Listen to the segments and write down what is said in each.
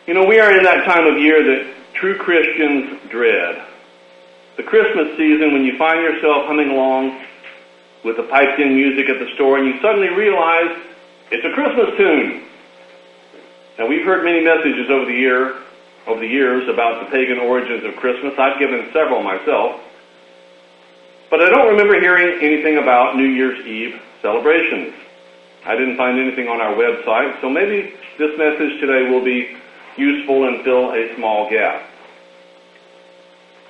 You know, we are in that time of year that true Christians dread. The Christmas season when you find yourself humming along with the piped-in music at the store and you suddenly realize it's a Christmas tune. Now, we've heard many messages over the years about the pagan origins of Christmas. I've given several myself. But I don't remember hearing anything about New Year's Eve celebrations. I didn't find anything on our website, so maybe this message today will be useful and fill a small gap.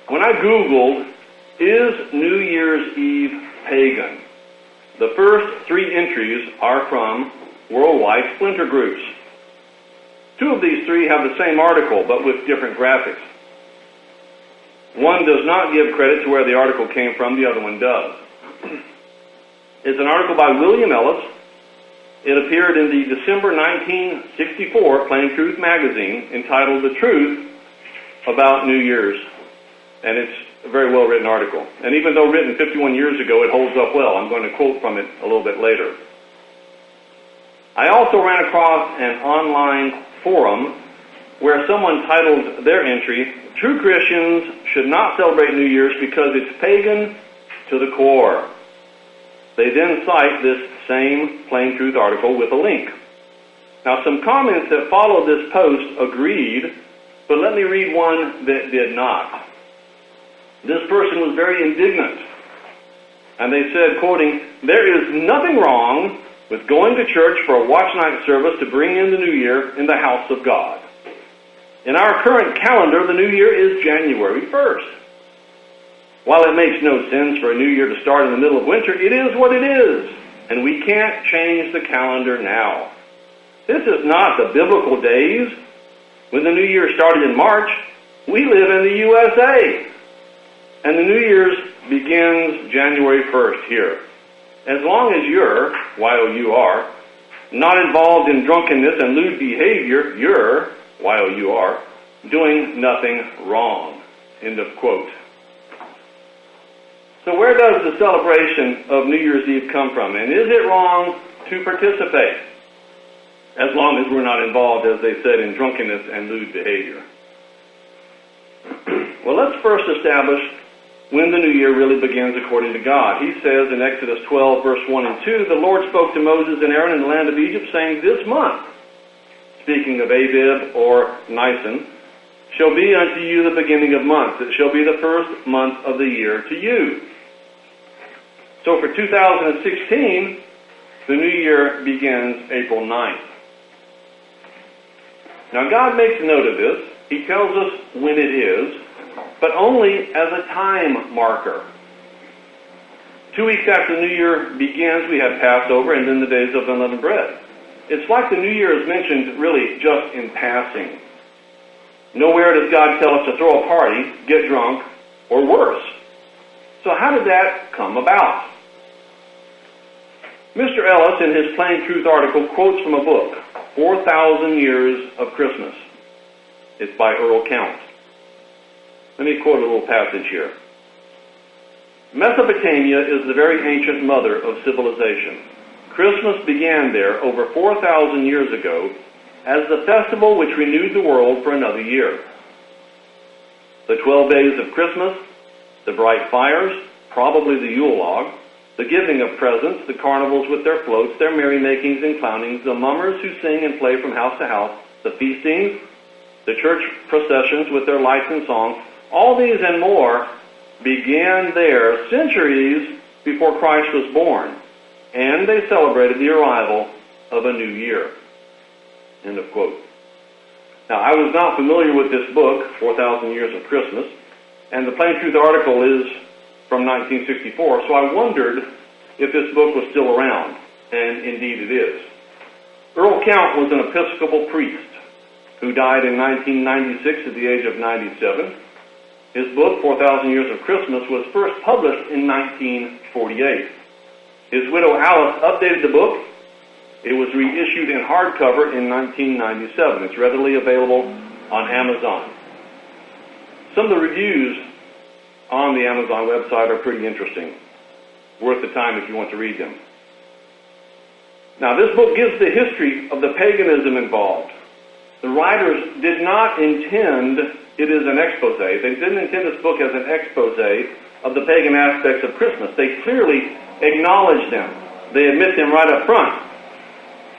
When I Googled, is New Year's Eve pagan? The first three entries are from worldwide splinter groups. Two of these three have the same article, but with different graphics. One does not give credit to where the article came from, the other one does. It's an article by William Ellis. It appeared in the December 1964 Plain Truth magazine entitled The Truth About New Year's. And it's a very well-written article. And even though written 51 years ago, it holds up well. I'm going to quote from it a little bit later. I also ran across an online forum where someone titled their entry, "True Christians Should Not Celebrate New Year's Because It's Pagan to the Core." They then cite this same Plain Truth article with a link. Now, some comments that followed this post agreed, but let me read one that did not. This person was very indignant, and they said, quoting, "There is nothing wrong with going to church for a watch night service to bring in the new year in the house of God. In our current calendar, the new year is January 1st. While it makes no sense for a new year to start in the middle of winter, it is what it is, and we can't change the calendar now. This is not the biblical days when the new year started in March. We live in the USA, and the New Year's begins January 1st here. As long as you're, Y-O-U-R, not involved in drunkenness and lewd behavior, you're, Y-O-U-R, doing nothing wrong." End of quote. So where does the celebration of New Year's Eve come from? And is it wrong to participate? As long as we're not involved, as they said, in drunkenness and lewd behavior. Well, let's first establish when the new year really begins according to God. He says in Exodus 12, verse 1 and 2, "The Lord spoke to Moses and Aaron in the land of Egypt, saying, This month," speaking of Abib or Nisan, "shall be unto you the beginning of months. It shall be the first month of the year to you." So for 2016, the new year begins April 9th. Now God makes note of this. He tells us when it is, but only as a time marker. 2 weeks after the new year begins, we have Passover and then the days of unleavened bread. It's like the new year is mentioned really just in passing. Nowhere does God tell us to throw a party, get drunk, or worse. So how did that come about? Mr. Ellis, in his Plain Truth article, quotes from a book, 4,000 Years of Christmas. It's by Earl Count. Let me quote a little passage here. "Mesopotamia is the very ancient mother of civilization. Christmas began there over 4,000 years ago as the festival which renewed the world for another year. The 12 days of Christmas, the bright fires, probably the Yule log, the giving of presents, the carnivals with their floats, their merrymakings and clownings, the mummers who sing and play from house to house, the feastings, the church processions with their lights and songs, all these and more began there centuries before Christ was born, and they celebrated the arrival of a new year." End of quote. Now, I was not familiar with this book, 4,000 Years of Christmas, and the Plain Truth article is from 1964, so I wondered if this book was still around, and indeed it is. Earl Count was an Episcopal priest who died in 1996 at the age of 97. His book, 4,000 Years of Christmas, was first published in 1948. His widow Alice updated the book. It was reissued in hardcover in 1997. It's readily available on Amazon. Some of the reviews on the Amazon website are pretty interesting. Worth the time if you want to read them. Now, this book gives the history of the paganism involved. The writers did not intend it as an expose. They didn't intend this book as an expose of the pagan aspects of Christmas. They clearly acknowledge them. They admit them right up front.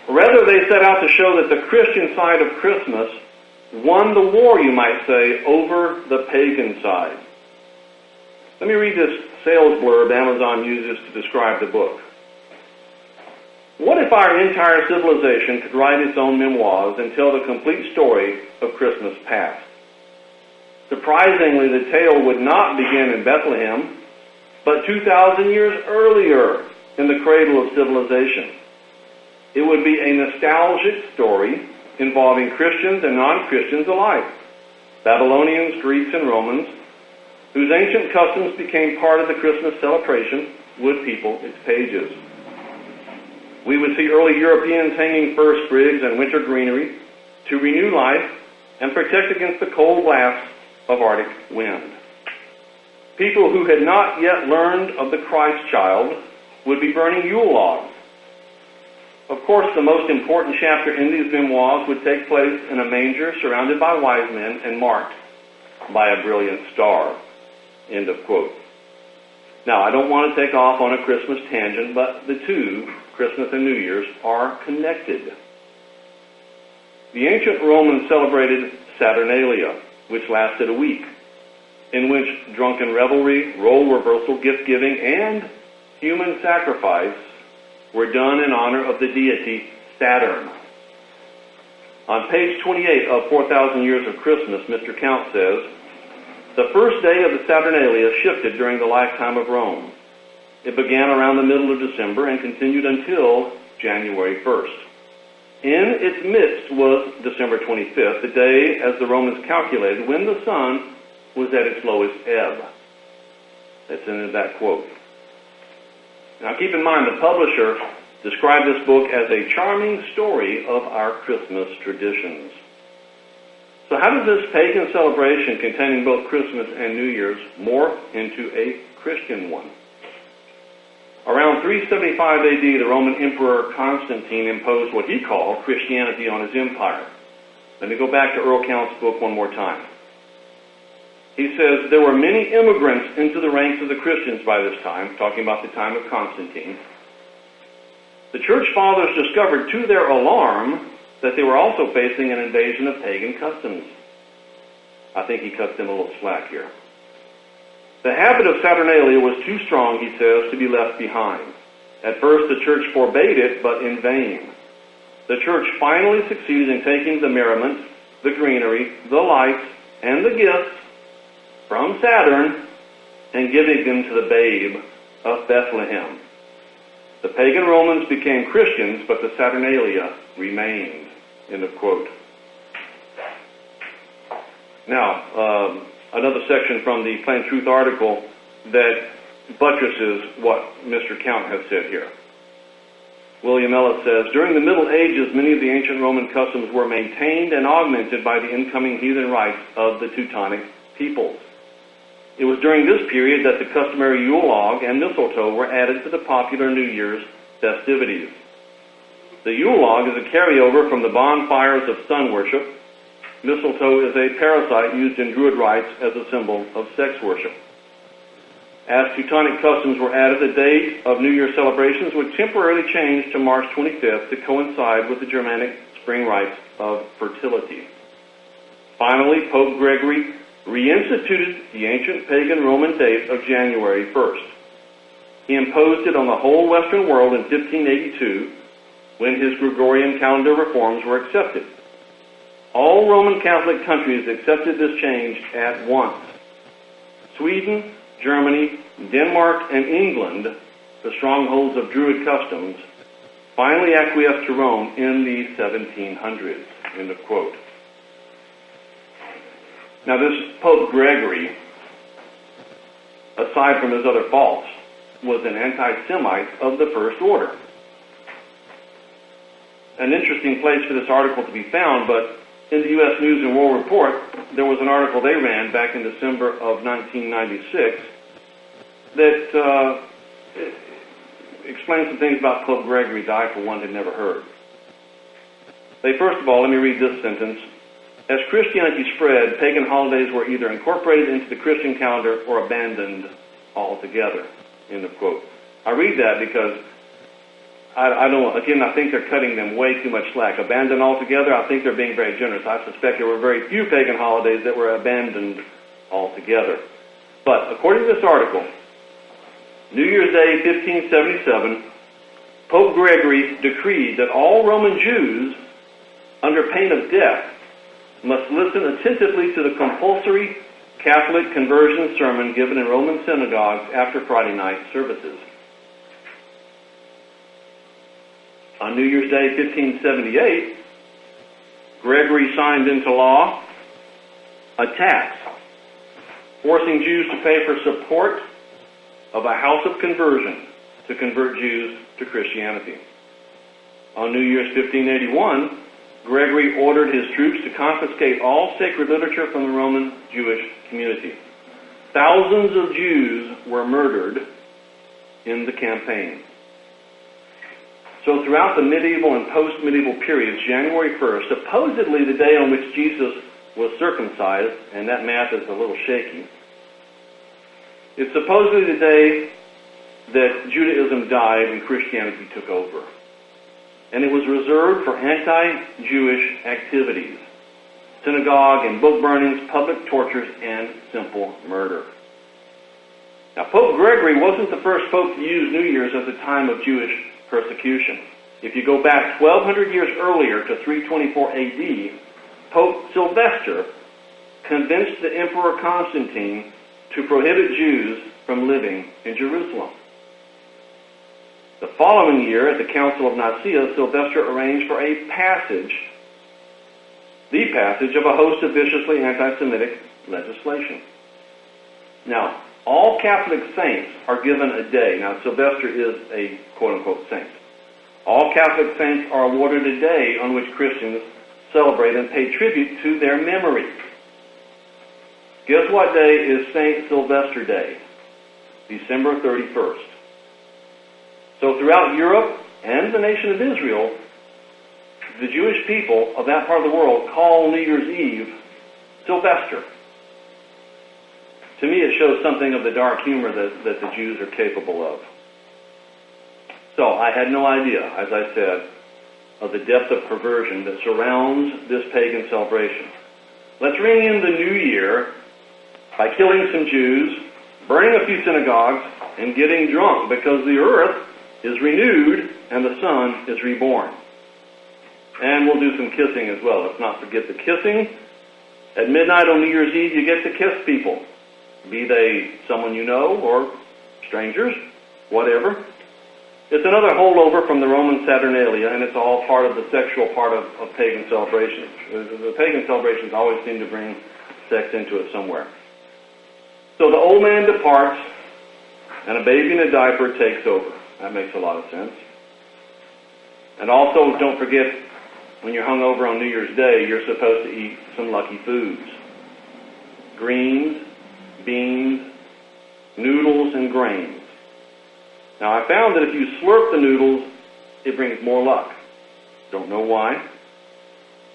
Rather, they set out to show that the Christian side of Christmas won the war, you might say, over the pagan side. Let me read this sales blurb Amazon uses to describe the book. What if our entire civilization could write its own memoirs and tell the complete story of Christmas past? Surprisingly, the tale would not begin in Bethlehem, but 2,000 years earlier in the cradle of civilization. It would be a nostalgic story involving Christians and non-Christians alike, Babylonians, Greeks, and Romans, whose ancient customs became part of the Christmas celebration, would people its pages. We would see early Europeans hanging fir sprigs and winter greenery to renew life and protect against the cold blasts of Arctic wind. People who had not yet learned of the Christ child would be burning Yule logs. Of course, the most important chapter in these memoirs would take place in a manger surrounded by wise men and marked by a brilliant star. End of quote. Now, I don't want to take off on a Christmas tangent, but the two, Christmas and New Year's, are connected. The ancient Romans celebrated Saturnalia, which lasted a week, in which drunken revelry, role reversal, gift-giving, and human sacrifice were done in honor of the deity Saturn. On page 28 of 4,000 Years of Christmas, Mr. Count says, the first day of the Saturnalia shifted during the lifetime of Rome. It began around the middle of December and continued until January 1st. In its midst was December 25th, the day, as the Romans calculated, when the sun was at its lowest ebb. That's in that quote. Now keep in mind, the publisher described this book as a charming story of our Christmas traditions. So how does this pagan celebration containing both Christmas and New Year's morph into a Christian one? Around 375 AD, the Roman Emperor Constantine imposed what he called Christianity on his empire. Let me go back to Earl Count's book one more time. He says, there were many immigrants into the ranks of the Christians by this time, talking about the time of Constantine. The church fathers discovered to their alarm that they were also facing an invasion of pagan customs. I think he cuts them a little slack here. The habit of Saturnalia was too strong, he says, to be left behind. At first, the church forbade it, but in vain. The church finally succeeded in taking the merriment, the greenery, the lights, and the gifts from Saturn and giving them to the babe of Bethlehem. The pagan Romans became Christians, but the Saturnalia remained. End of quote. Now, another section from the Plain Truth article that buttresses what Mr. Count has said here. William Ellis says, during the Middle Ages, many of the ancient Roman customs were maintained and augmented by the incoming heathen rites of the Teutonic peoples. It was during this period that the customary Yule log and mistletoe were added to the popular New Year's festivities. The Yule log is a carryover from the bonfires of sun worship. Mistletoe is a parasite used in Druid rites as a symbol of sex worship. As Teutonic customs were added, the date of New Year celebrations would temporarily change to March 25th to coincide with the Germanic spring rites of fertility. Finally, Pope Gregory reinstituted the ancient pagan Roman date of January 1st. He imposed it on the whole Western world in 1582, when his Gregorian calendar reforms were accepted. All Roman Catholic countries accepted this change at once. Sweden, Germany, Denmark, and England, the strongholds of Druid customs, finally acquiesced to Rome in the 1700s. End of quote. Now this Pope Gregory, aside from his other faults, was an anti-Semite of the first order. An interesting place for this article to be found, but in the U.S. News and World Report, there was an article they ran back in December of 1996 that explained some things about Pope Gregory that I, for one, had never heard. First of all, let me read this sentence. As Christianity spread, pagan holidays were either incorporated into the Christian calendar or abandoned altogether. End of quote. I read that because I think they're cutting them way too much slack. Abandoned altogether, I think they're being very generous. I suspect there were very few pagan holidays that were abandoned altogether. But according to this article, New Year's Day 1577, Pope Gregory decreed that all Roman Jews, under pain of death, must listen attentively to the compulsory Catholic conversion sermon given in Roman synagogues after Friday night services. On New Year's Day 1578, Gregory signed into law a tax forcing Jews to pay for support of a house of conversion to convert Jews to Christianity. On New Year's 1581, Gregory ordered his troops to confiscate all sacred literature from the Roman Jewish community. Thousands of Jews were murdered in the campaign. So throughout the medieval and post-medieval periods, January 1st, supposedly the day on which Jesus was circumcised, and that math is a little shaky, it's supposedly the day that Judaism died and Christianity took over. And it was reserved for anti-Jewish activities, synagogue and book burnings, public tortures, and simple murder. Now, Pope Gregory wasn't the first pope to use New Year's as a time of Jewish persecution. If you go back 1,200 years earlier to 324 AD, Pope Sylvester convinced the Emperor Constantine to prohibit Jews from living in Jerusalem. The following year, at the Council of Nicaea, Sylvester arranged for the passage of a host of viciously anti-Semitic legislation. Now, all Catholic saints are given a day. Now, Sylvester is a quote-unquote saint. All Catholic saints are awarded a day on which Christians celebrate and pay tribute to their memory. Guess what day is St. Sylvester Day? December 31st. So throughout Europe and the nation of Israel, the Jewish people of that part of the world call New Year's Eve Sylvester. To me, it shows something of the dark humor that the Jews are capable of. So I had no idea, as I said, of the depth of perversion that surrounds this pagan celebration. Let's ring in the new year by killing some Jews, burning a few synagogues, and getting drunk, because the earth is renewed and the sun is reborn. And we'll do some kissing as well. Let's not forget the kissing. At midnight on New Year's Eve, you get to kiss people, be they someone you know or strangers, whatever. It's another holdover from the Roman Saturnalia, and it's all part of the sexual part of pagan celebrations. The pagan celebrations always seem to bring sex into it somewhere. So the old man departs, and a baby in a diaper takes over. That makes a lot of sense. And also, don't forget, when you're hungover on New Year's Day, you're supposed to eat some lucky foods. Greens, beans, noodles, and grains. Now, I found that if you slurp the noodles, it brings more luck. Don't know why.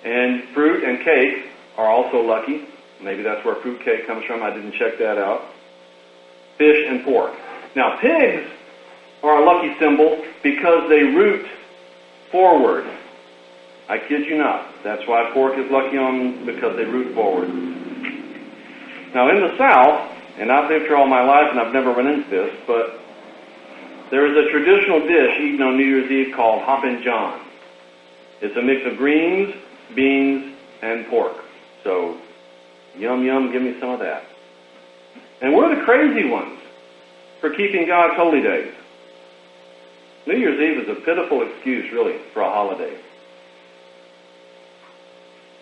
And fruit and cake are also lucky. Maybe that's where fruit cake comes from. I didn't check that out. Fish and pork. Now, pigs are a lucky symbol because they root forward. I kid you not. That's why pork is lucky because they root forward. Now, in the South, and I've lived here all my life and I've never run into this, but there is a traditional dish eaten on New Year's Eve called Hoppin' John. It's a mix of greens, beans, and pork. So, yum, yum, give me some of that. And we're the crazy ones for keeping God's holy days. New Year's Eve is a pitiful excuse, really, for a holiday.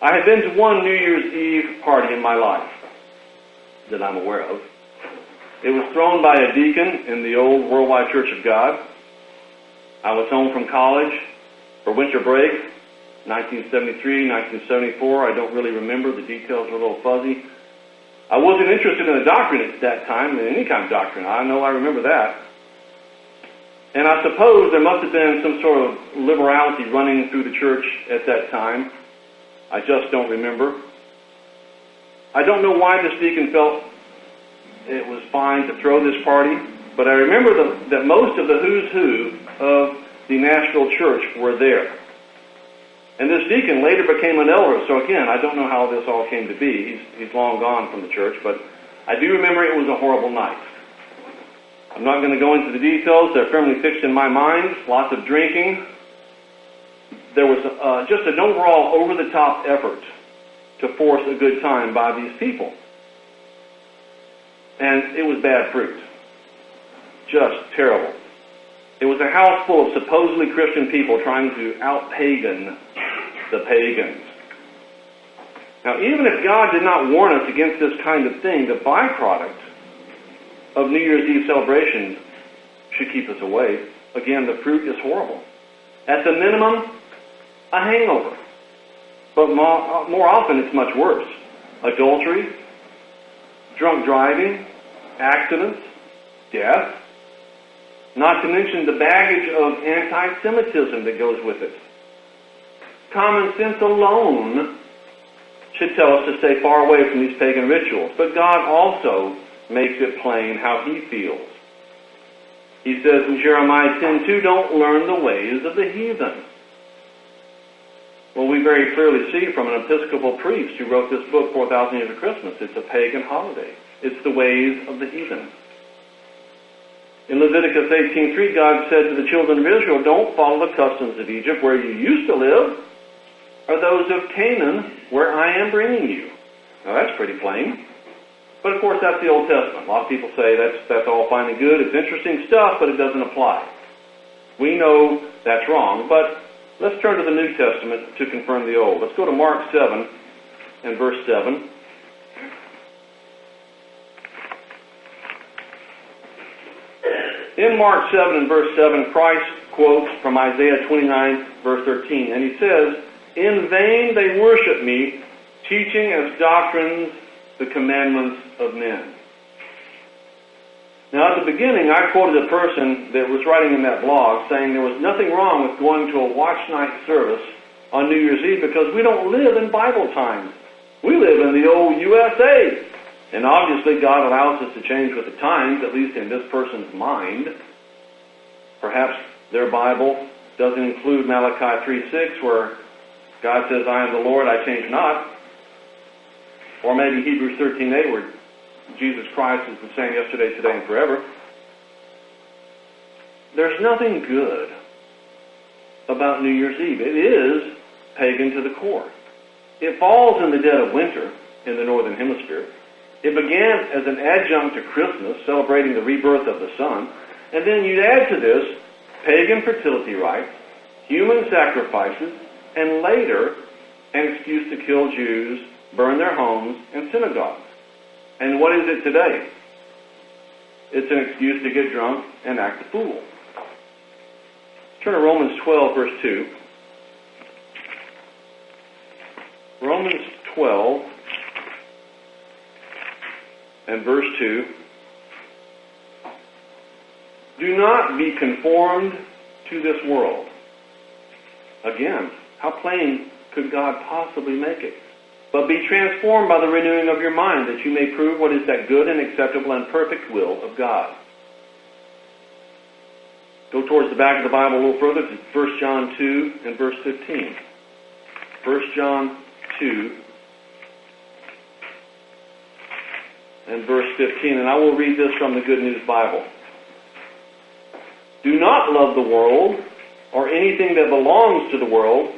I had been to one New Year's Eve party in my life that I'm aware of. It was thrown by a deacon in the old Worldwide Church of God. I was home from college for winter break, 1973, 1974. I don't really remember. The details are a little fuzzy. I wasn't interested in the doctrine at that time, in any kind of doctrine. I know I remember that. And I suppose there must have been some sort of liberality running through the church at that time. I just don't remember. I don't know why this deacon felt it was fine to throw this party, but I remember that most of the who's who of the Nashville church were there. And this deacon later became an elder, so again, I don't know how this all came to be. He's long gone from the church, but I do remember it was a horrible night. I'm not going to go into the details. They're firmly fixed in my mind. Lots of drinking. There was just an overall over-the-top effort to force a good time by these people. And it was bad fruit. Just terrible. It was a house full of supposedly Christian people trying to out-pagan the pagans. Now, even if God did not warn us against this kind of thing, the byproduct of New Year's Eve celebrations should keep us away. Again, the fruit is horrible. At the minimum, a hangover. But more often, it's much worse. Adultery, drunk driving, accidents, death, not to mention the baggage of anti-Semitism that goes with it. Common sense alone should tell us to stay far away from these pagan rituals. But God also makes it plain how he feels. He says in Jeremiah 10:2, don't learn the ways of the heathen. Well, we very clearly see from an Episcopal priest who wrote this book, 4,000 Years of Christmas, it's a pagan holiday. It's the ways of the heathen. In Leviticus 18:3, God said to the children of Israel, don't follow the customs of Egypt where you used to live, or those of Canaan where I am bringing you. Now that's pretty plain. But of course that's the Old Testament. A lot of people say that's all fine and good. It's interesting stuff, but it doesn't apply. We know that's wrong, but let's turn to the New Testament to confirm the Old. Let's go to Mark 7 and verse 7. In Mark 7 and verse 7, Christ quotes from Isaiah 29, verse 13, and he says, in vain they worship me, teaching as doctrines the commandments of men. Now, at the beginning, I quoted a person that was writing in that blog saying there was nothing wrong with going to a watch night service on New Year's Eve because we don't live in Bible times. We live in the old USA. And obviously, God allows us to change with the times, at least in this person's mind. Perhaps their Bible doesn't include Malachi 3:6, where God says, I am the Lord, I change not. Or maybe Hebrews 13:8, where Jesus Christ is the same yesterday, today, and forever. There's nothing good about New Year's Eve. It is pagan to the core. It falls in the dead of winter in the Northern Hemisphere. It began as an adjunct to Christmas, celebrating the rebirth of the sun. And then you'd add to this pagan fertility rites, human sacrifices, and later an excuse to kill Jews, burn their homes, and synagogues. And what is it today? It's an excuse to get drunk and act a fool. Turn to Romans 12, verse 2. Romans 12 and verse 2. Do not be conformed to this world. Again, how plain could God possibly make it? But be transformed by the renewing of your mind, that you may prove what is that good and acceptable and perfect will of God. Go towards the back of the Bible a little further to 1 John 2 and verse 15. 1 John 2 and verse 15, and I will read this from the Good News Bible. Do not love the world or anything that belongs to the world.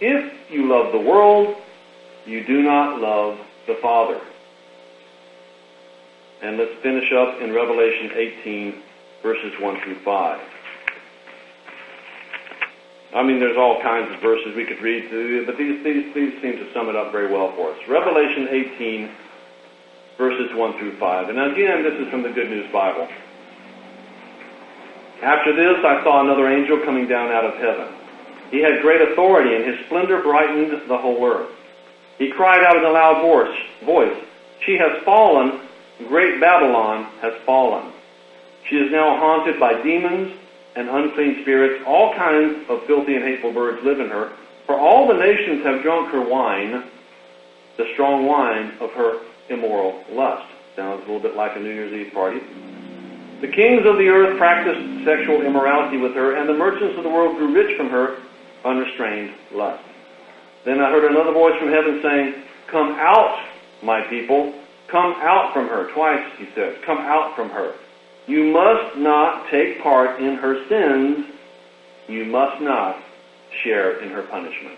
If you love the world, you do not love the Father. And let's finish up in Revelation 18, verses 1 through 5. I mean, there's all kinds of verses we could read, but these seem to sum it up very well for us. Revelation 18, verses 1 through 5. And again, this is from the Good News Bible. After this, I saw another angel coming down out of heaven. He had great authority, and his splendor brightened the whole earth. He cried out in a loud voice, She has fallen, great Babylon has fallen. She is now haunted by demons and unclean spirits. All kinds of filthy and hateful birds live in her. For all the nations have drunk her wine. the strong wine of her immoral lust. Sounds a little bit like a New Year's Eve party. The kings of the earth practiced sexual immorality with her, and the merchants of the world grew rich from her unrestrained lust. Then I heard another voice from heaven saying, "Come out, my people, come out from her." Twice he says, "Come out from her. You must not take part in her sins. You must not share in her punishment."